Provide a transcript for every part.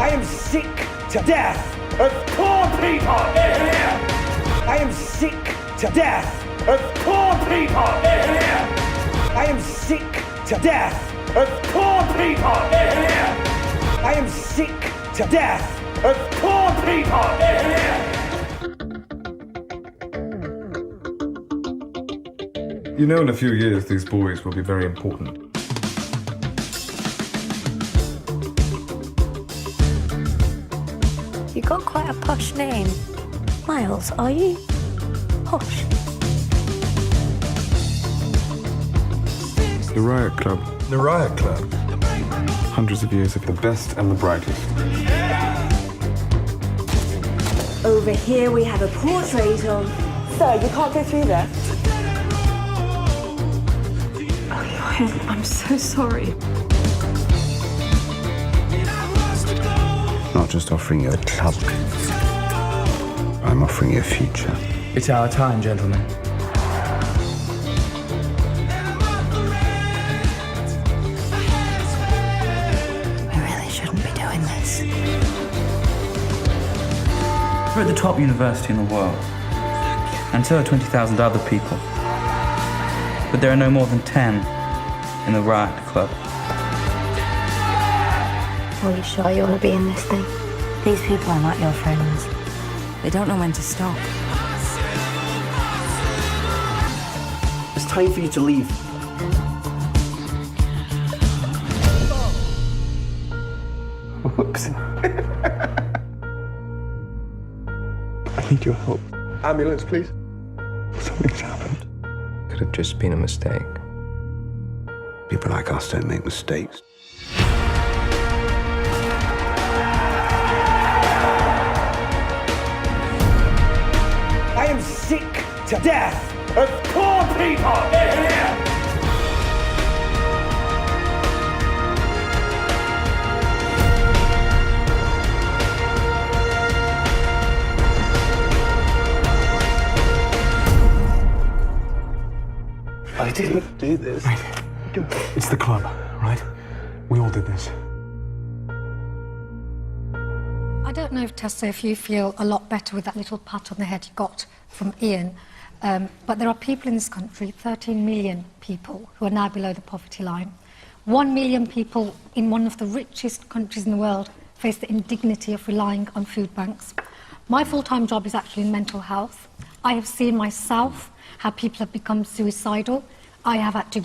I am sick to death of poor people. I am sick to death of poor people. I am sick to death of poor people. I am sick to death of poor people. You know, in a few years, these boys will be very important. You got quite a posh name. Miles, are you posh? The Riot Club. The Riot Club. Hundreds of years of the best and the brightest. Over here we have a portrait of... Sir, you can't go through there. I'm so sorry. Not just offering you a club. I'm offering you a future. It's our time, gentlemen. We really shouldn't be doing this. We're at the top university in the world, and so are 20,000 other people. But there are no more than 10 in the Riot Club. Are you sure you want to be in this thing? These people are not your friends. They don't know when to stop. It's time for you to leave. Whoops. I need your help. Ambulance, please. Something's happened. Could have just been a mistake. People like us don't make mistakes. I am sick to death of poor people. I didn't do this. Right. It's the club, right? We all did this. I don't know, Tessa, if you feel a lot better with that little pat on the head you got from Ian, but there are people in this country, 13 million people, who are now below the poverty line. 1 million people in one of the richest countries in the world face the indignity of relying on food banks. My full-time job is actually in mental health. I have seen myself how people have become suicidal. I have had to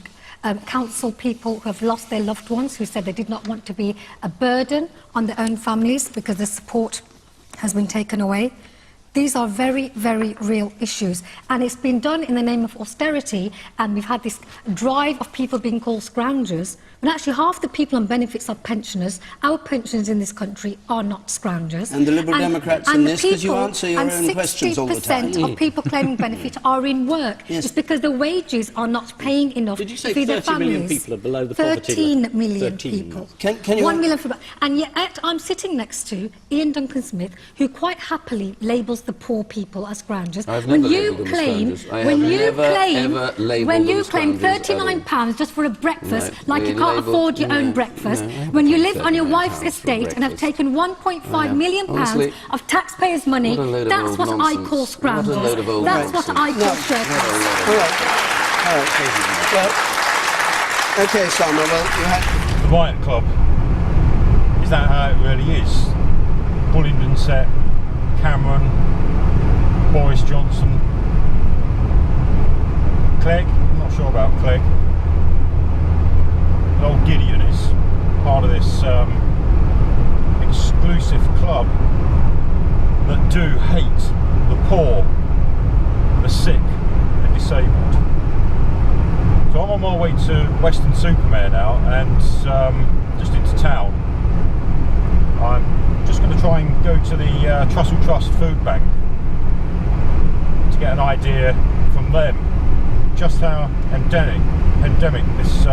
counsel people who have lost their loved ones, who said they did not want to be a burden on their own families because the support has been taken away. These are very, very real issues. And it's been done in the name of austerity, and we've had this drive of people being called scroungers, when actually half the people on benefits are pensioners. Our pensioners in this country are not scroungers. And the Liberal Democrats in this, because you answer your own questions all the time. And 60% of people claiming benefit are in work. Yes. It's because the wages are not paying enough Did you say to feed their 30 million families. people are below the poverty line? 13 million 13. people. Can you... 1 million people. And yet I'm sitting next to Ian Duncan-Smith, who quite happily labels the poor people as scroungers. I've never labelled them as scroungers. I have never labelled them as claim scroungers £39 just for a breakfast, No, like we you can't label- afford your no, own breakfast, no, I haven't when you paid live on your £39 wife's for a estate and have breakfast. taken £1.5 million Honestly, of taxpayers' money, what a load of that's old what I nonsense. call What a scroungers. load of old That's what I nonsense. call scroungers. All right. All right, well, OK, Sama, well, you had... The Riot Club, is that how it really is? Bullingdon set, Cameron, Boris Johnson, Clegg, I'm not sure about Clegg. And old Gideon is part of this exclusive club that do hate the poor, the sick and disabled. So I'm on my way to Weston-super-Mare now, and just into town. I'm just going to try and go to the Trussell Trust food bank to get an idea from them just how endemic this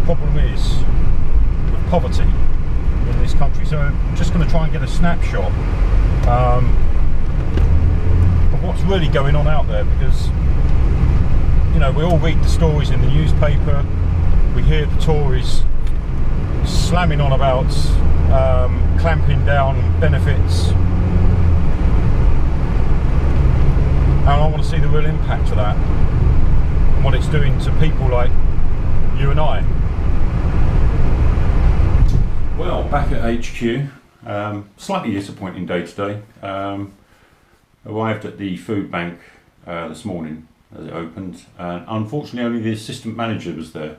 problem is with poverty in this country. So I'm just going to try and get a snapshot of what's really going on out there, because you know, we all read the stories in the newspaper, we hear the Tories slamming on about clamping down benefits, and I want to see the real impact of that and what it's doing to people like you and I. Well, back at HQ, slightly disappointing day today. Arrived at the food bank this morning as it opened, and unfortunately only the assistant manager was there,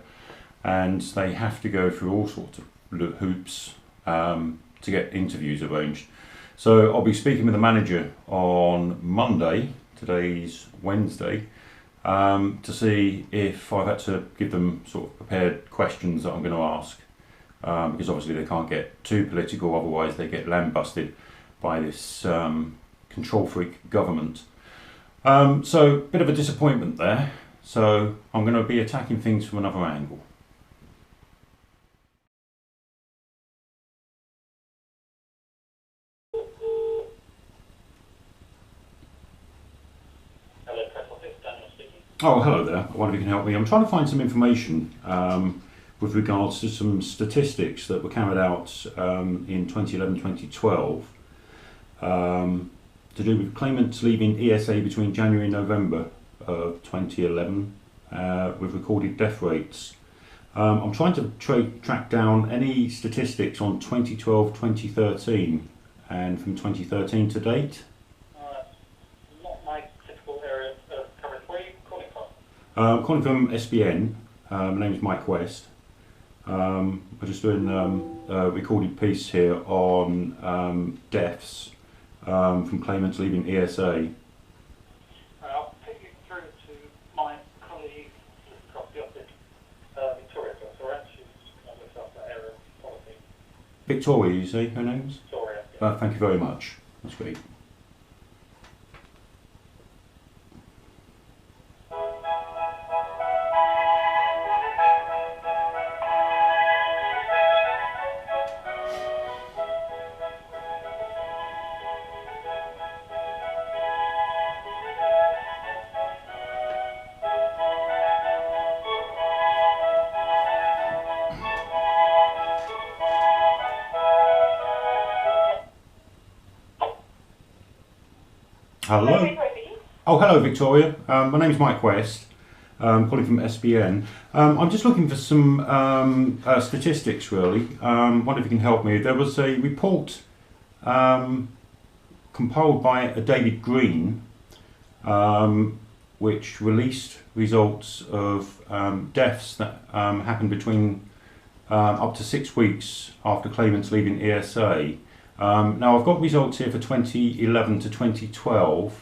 and they have to go through all sorts of hoops to get interviews arranged. So I'll be speaking with the manager on Monday, today's Wednesday, to see if I've had to give them sort of prepared questions that I'm going to ask, because obviously they can't get too political, otherwise they get lambasted by this control freak government. So bit of a disappointment there, so I'm going to be attacking things from another angle. Oh, hello there. I wonder if you can help me. I'm trying to find some information with regards to some statistics that were carried out in 2011-2012 to do with claimants leaving ESA between January and November of 2011 with recorded death rates. I'm trying to track down any statistics on 2012-2013 and from 2013 to date. I'm calling from SBN. My name is Mike West. I'm just doing a recorded piece here on deaths from claimants leaving ESA. I'll take you through to my colleague just across the office, Victoria. That's all right. She's looks after that area of policy. Victoria, you say her name's? Victoria. Yeah. Thank you very much. That's great. Hello. Oh, hello, Victoria. My name's Mike West. I'm calling from SBN. I'm just looking for some statistics, really. Wonder if you can help me. There was a report compiled by David Green, which released results of deaths that happened between up to 6 weeks after claimants leaving ESA. Now I've got results here for 2011 to 2012.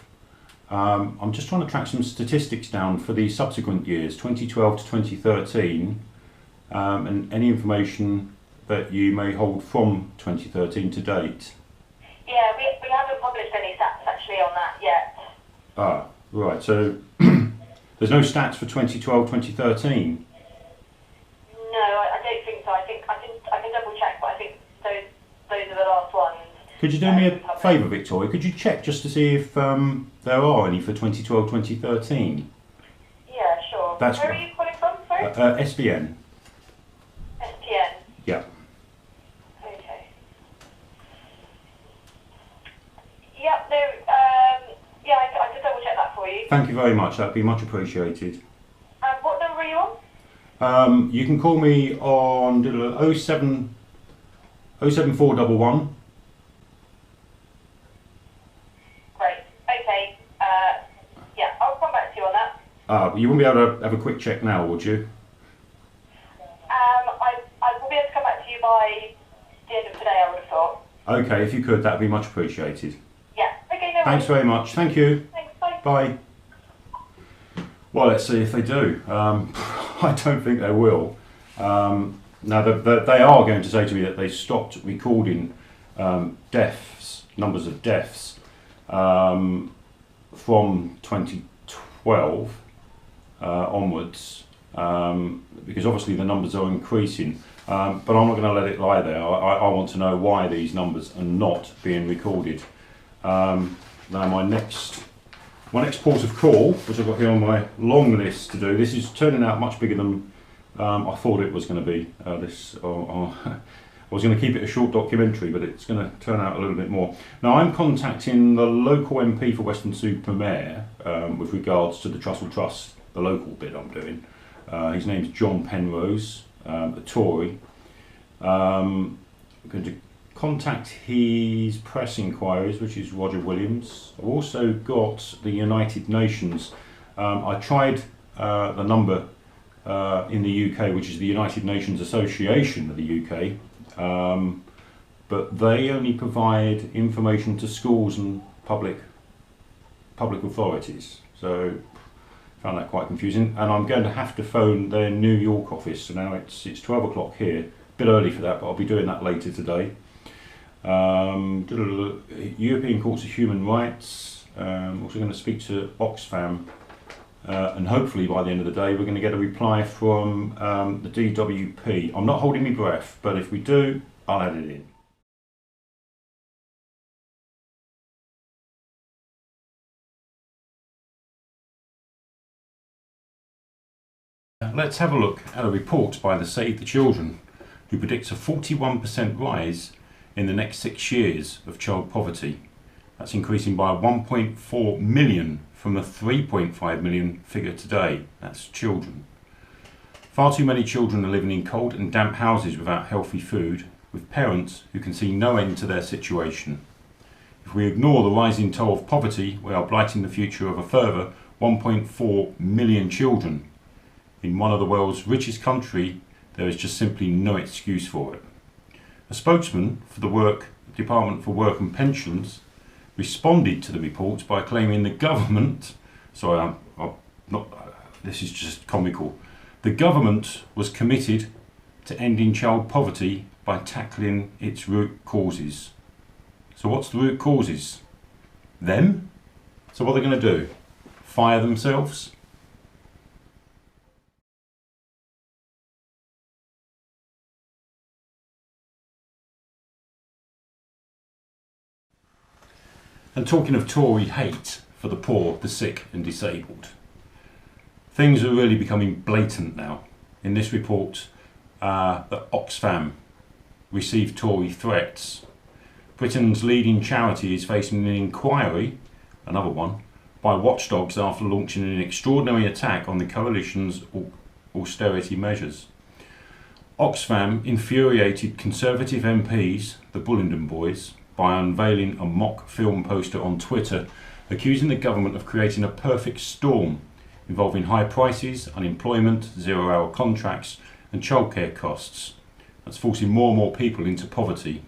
I'm just trying to track some statistics down for the subsequent years, 2012 to 2013, and any information that you may hold from 2013 to date. Yeah, we haven't published any stats actually on that yet. Ah, right, so there's no stats for 2012, 2013? No, I don't think so. I can double check, but I think those are the last ones. Could you do me a favour, Victoria? Could you check just to see if there are any for 2012, 2013? Yeah, sure. That's Where right. are you calling from, sorry? SBN. STN. Yeah. Okay. Yeah, no, yeah, I can double check that for you. Thank you very much. That'd be much appreciated. What number are you on? You can call me on 07411. Great. Okay. Yeah, I'll come back to you on that. You wouldn't be able to have a quick check now, would you? I will be able to come back to you by the end of today, I would have thought. Okay, if you could, that'd be much appreciated. Yeah. Okay, no worries. Thanks very much. Thank you. Thanks, bye. Bye. Well, let's see if they do. I don't think they will. Now, they are going to say to me that they stopped recording deaths, numbers of deaths, from 2012 onwards, because obviously the numbers are increasing. But I'm not going to let it lie there. I want to know why these numbers are not being recorded. Now, my next port of call, which I've got here on my long list to do, this is turning out much bigger than I thought it was going to be this. I was going to keep it a short documentary, but it's going to turn out a little bit more. Now, I'm contacting the local MP for Weston-super-Mare with regards to the Trussell Trust, the local bit I'm doing. His name's John Penrose, a Tory. I'm going to contact his press inquiries, which is Roger Williams. I've also got the United Nations. I tried the number in the UK, which is the United Nations Association of the UK. But they only provide information to schools and public authorities, so I found that quite confusing, and I'm going to have to phone their New York office. So now it's 12 o'clock here, a bit early for that, but I'll be doing that later today. European Courts of Human Rights, also going to speak to Oxfam, and hopefully by the end of the day we're going to get a reply from the DWP. I'm not holding my breath, but if we do, I'll add it in. Let's have a look at a report by the Save the Children, who predicts a 41% rise in the next 6 years of child poverty. That's increasing by 1.4 million from the 3.5 million figure today. That's children. Far too many children are living in cold and damp houses without healthy food, with parents who can see no end to their situation. If we ignore the rising toll of poverty, we are blighting the future of a further 1.4 million children. In one of the world's richest countries, there is just simply no excuse for it. A spokesman for the Department for Work and Pensions responded to the report by claiming the government, this is just comical, the government was committed to ending child poverty by tackling its root causes. So what's the root causes? Them? So what are they going to do? Fire themselves? And talking of Tory hate for the poor, the sick and disabled, things are really becoming blatant now. In this report, that Oxfam received Tory threats. Britain's leading charity is facing an inquiry, another one, by watchdogs after launching an extraordinary attack on the coalition's austerity measures. Oxfam infuriated Conservative MPs, the Bullingdon Boys, by unveiling a mock film poster on Twitter accusing the government of creating a perfect storm involving high prices, unemployment, zero-hour contracts and childcare costs. That's forcing more and more people into poverty.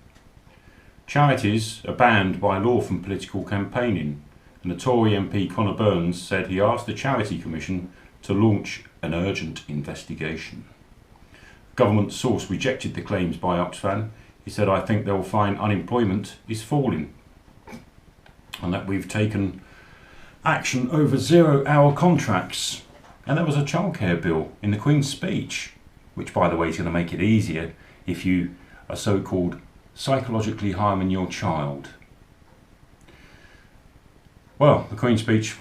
Charities are banned by law from political campaigning, and the Tory MP Conor Burns said he asked the Charity Commission to launch an urgent investigation. A government source rejected the claims by Oxfam. He said, "I think they'll find unemployment is falling and that we've taken action over zero-hour contracts." And there was a childcare bill in the Queen's speech, which, by the way, is going to make it easier if you are so-called psychologically harming your child. Well, the Queen's speech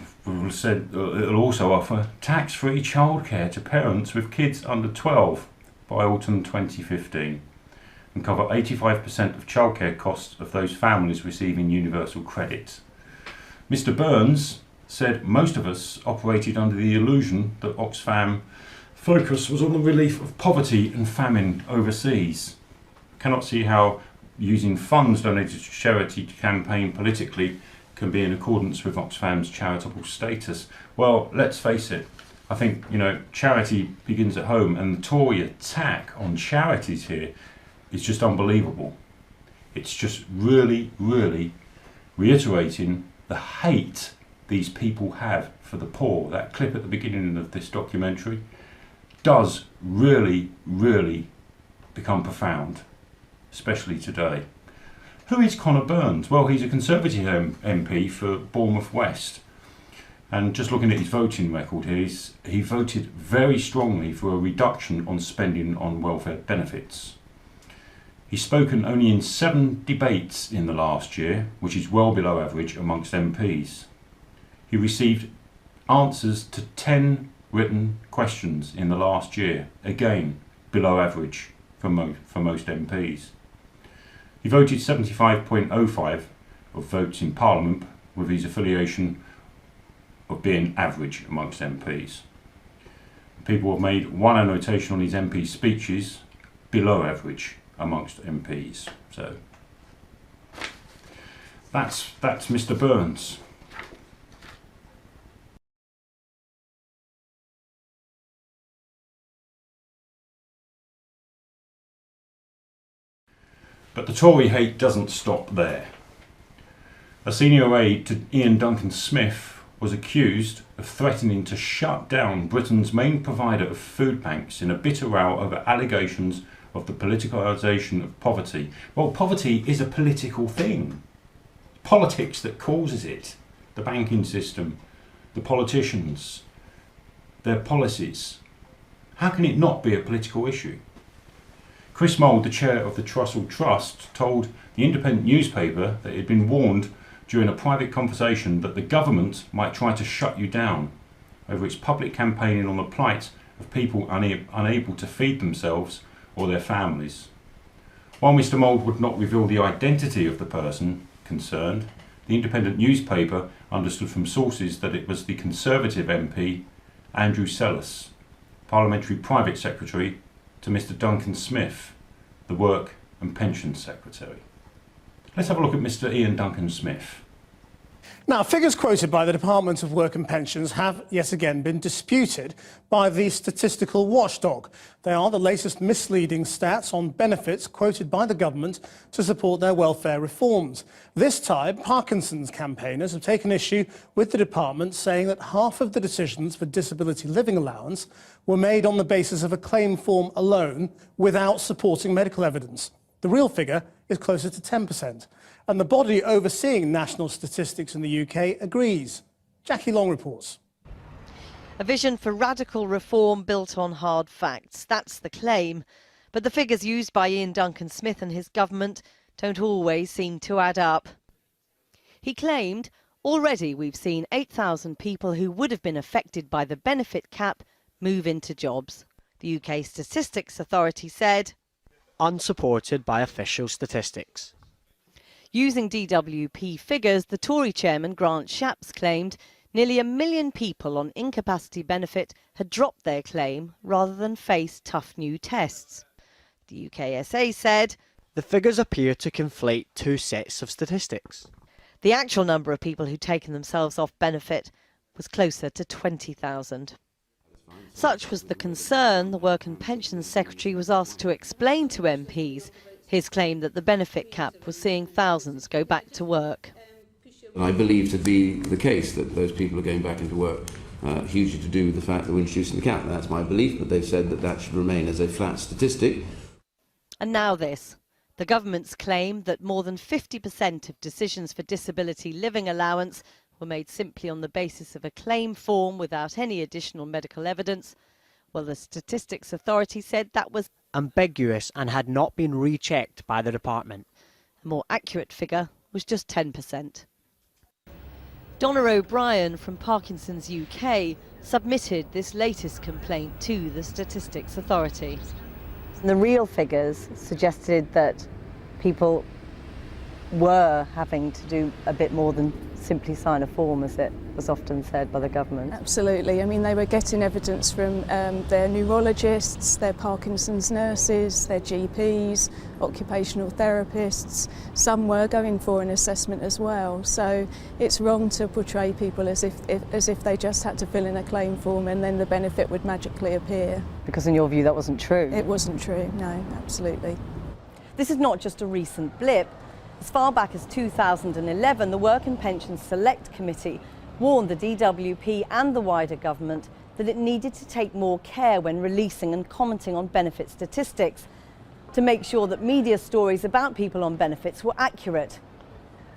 said it'll also offer tax-free childcare to parents with kids under 12 by autumn 2015. And cover 85% of childcare costs of those families receiving universal credit. Mr. Burns said most of us operated under the illusion that Oxfam focus was on the relief of poverty and famine overseas. Cannot see how using funds donated to charity to campaign politically can be in accordance with Oxfam's charitable status. Well, let's face it, I think, charity begins at home, and the Tory attack on charities here is just unbelievable. It's just really, really reiterating the hate these people have for the poor. That clip at the beginning of this documentary does really, really become profound, especially today. Who is Conor Burns? Well, he's a Conservative MP for Bournemouth West. And just looking at his voting record here, he voted very strongly for a reduction on spending on welfare benefits. He's spoken only in 7 debates in the last year, which is well below average amongst MPs. He received answers to 10 written questions in the last year, again below average for most MPs. He voted 75.05 of votes in Parliament, with his affiliation of being average amongst MPs. People have made one annotation on his MP speeches, below average amongst MPs. So that's Mr. Burns. But the Tory hate doesn't stop there. A senior aide to Ian Duncan Smith was accused of threatening to shut down Britain's main provider of food banks in a bitter row over allegations of the politicisation of poverty. Well, poverty is a political thing. Politics that causes it. The banking system, the politicians, their policies. How can it not be a political issue? Chris Mould, the chair of the Trussell Trust, told the independent newspaper that he had been warned during a private conversation that the government might try to shut you down over its public campaigning on the plight of people unable to feed themselves or their families. While Mr. Mould would not reveal the identity of the person concerned, the independent newspaper understood from sources that it was the Conservative MP Andrew Sellis, Parliamentary Private Secretary to Mr. Duncan Smith, the Work and Pensions Secretary. Let's have a look at Mr. Ian Duncan Smith. Now, figures quoted by the Department of Work and Pensions have yet again been disputed by the Statistical watchdog. They are the latest misleading stats on benefits quoted by the government to support their welfare reforms. This time, Parkinson's campaigners have taken issue with the department, saying that half of the decisions for disability living allowance were made on the basis of a claim form alone without supporting medical evidence. The real figure is closer to 10%. And the body overseeing national statistics in the UK agrees. Jackie Long reports. A vision for radical reform built on hard facts. That's the claim. But the figures used by Ian Duncan Smith and his government don't always seem to add up. He claimed, already we've seen 8,000 people who would have been affected by the benefit cap move into jobs. The UK Statistics Authority said, unsupported by official statistics. Using DWP figures, the Tory chairman Grant Shapps claimed nearly 1 million people on incapacity benefit had dropped their claim rather than face tough new tests. The UKSA said, the figures appear to conflate two sets of statistics. The actual number of people who'd taken themselves off benefit was closer to 20,000. Such was the concern, the Work and Pensions Secretary was asked to explain to MPs his claim that the benefit cap was seeing thousands go back to work. I believe to be the case that those people are going back into work hugely to do with the fact that we're introducing the cap. That's my belief, but they've said that that should remain as a flat statistic. And now this. The government's claim that more than 50% of decisions for disability living allowance were made simply on the basis of a claim form without any additional medical evidence. Well, the Statistics Authority said that was ambiguous and had not been rechecked by the department. A more accurate figure was just 10%. Donna O'Brien from Parkinson's UK submitted this latest complaint to the Statistics Authority. The real figures suggested that people were having to do a bit more than simply sign a form, as it was often said by the government. Absolutely. I mean, they were getting evidence from their neurologists, their Parkinson's nurses, their GPs, occupational therapists. Some were going for an assessment as well. So it's wrong to portray people as if they just had to fill in a claim form and then the benefit would magically appear. Because in your view, that wasn't true? It wasn't true, no, absolutely. This is not just a recent blip. As far back as 2011, the Work and Pensions Select Committee warned the DWP and the wider government that it needed to take more care when releasing and commenting on benefit statistics to make sure that media stories about people on benefits were accurate.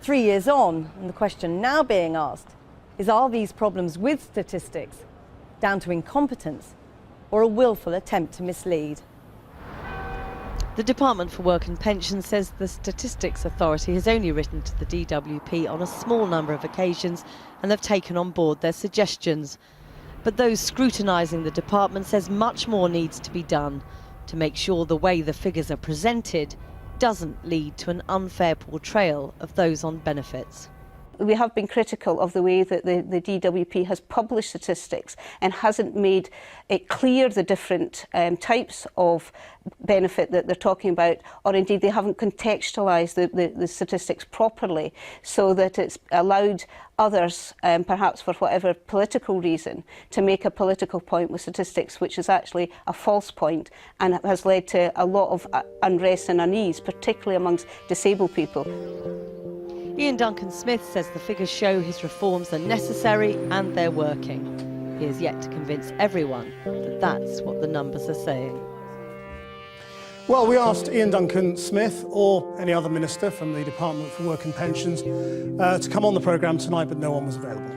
3 years on, and the question now being asked is, are these problems with statistics down to incompetence or a willful attempt to mislead? The Department for Work and Pensions says the Statistics Authority has only written to the DWP on a small number of occasions and they've taken on board their suggestions. But those scrutinising the department says much more needs to be done to make sure the way the figures are presented doesn't lead to an unfair portrayal of those on benefits. We have been critical of the way that the DWP has published statistics and hasn't made it clear the different types of benefit that they're talking about, or indeed they haven't contextualised the statistics properly so that it's allowed others, perhaps for whatever political reason, to make a political point with statistics which is actually a false point and has led to a lot of unrest and unease, particularly amongst disabled people. Ian Duncan-Smith says the figures show his reforms are necessary and they're working. He has yet to convince everyone that that's what the numbers are saying. Well, we asked Ian Duncan-Smith or any other minister from the Department for Work and Pensions to come on the programme tonight, but no one was available.